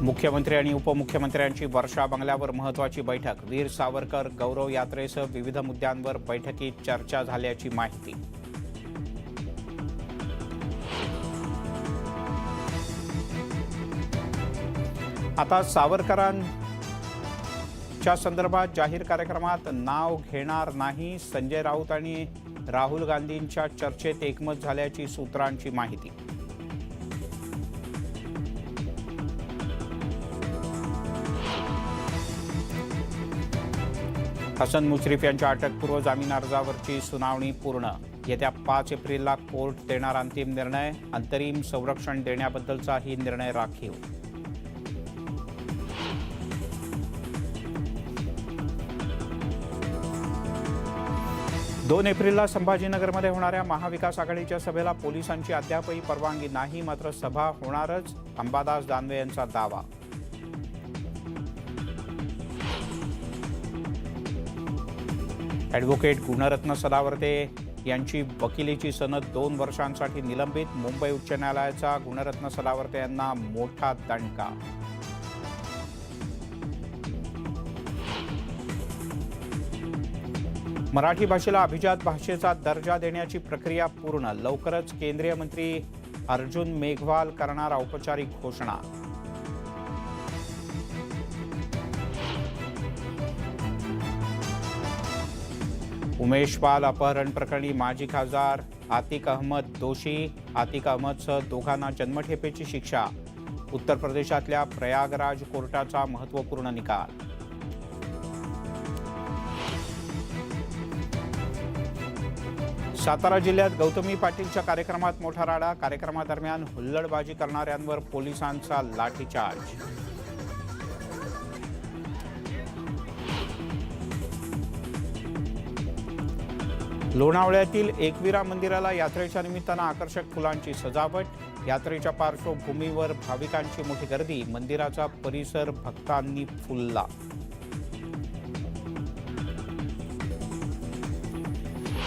मुख्यमंत्री आणि उपमुख्यमंत्र्यांची वर्षा बंगल्यावर महत्त्वाची बैठक. वीर सावरकर गौरव यात्रेसह विविध मुद्द्यांवर बैठकीत चर्चा झाल्याची माहिती. आता सावरकरांच्या संदर्भात जाहीर कार्यक्रमात नाव घेणार नाही. संजय राऊत आणि राहुल गांधींच्या चर्चेत एकमत झाल्याची सूत्रांची माहिती. हसन मुश्रीफ यांच्या अटकपूर्व जामीन अर्जावरची सुनावणी पूर्ण. येत्या 5 एप्रिलला कोर्ट देणार अंतिम निर्णय. अंतरिम संरक्षण देण्याबद्दलचाही निर्णय राखीव. दोन एप्रिलला संभाजीनगरमध्ये होणाऱ्या महाविकास आघाडीच्या सभेला पोलिसांची अद्यापही परवानगी नाही, मात्र सभा होणारच, अंबादास दानवे यांचा दावा. ॲडव्होकेट गुणरत्न सदावर्ते यांची वकिलीची सनद 2 वर्षांसाठी निलंबित. मुंबई उच्च न्यायालयाचा गुणरत्न सदावर्ते यांना मोठा दणका. मराठी भाषेला अभिजात भाषेचा दर्जा देण्याची प्रक्रिया पूर्ण. लवकरच केंद्रीय मंत्री अर्जुन मेघवाल करणार औपचारिक घोषणा. उमेश पाल अपहरण प्रकरणी माजी खासदार आतिक अहमद दोषी. आतिक अहमदसह दोघांना जन्मठेपेची शिक्षा. उत्तर प्रदेशातल्या प्रयागराज कोर्टाचा महत्त्वपूर्ण निकाल. सातारा जिल्ह्यात गौतमी पाटीलच्या कार्यक्रमात मोठा राडा. कार्यक्रमादरम्यान हुल्लडबाजी करणाऱ्यांवर पोलिसांचा लाठीचार्ज. लोणावळ्यातील एकविरा मंदिराला यात्रेच्या निमित्तानं आकर्षक फुलांची सजावट. यात्रेच्या पार्श्वभूमीवर भाविकांची मोठी गर्दी. मंदिराचा परिसर भक्तांनी फुलला.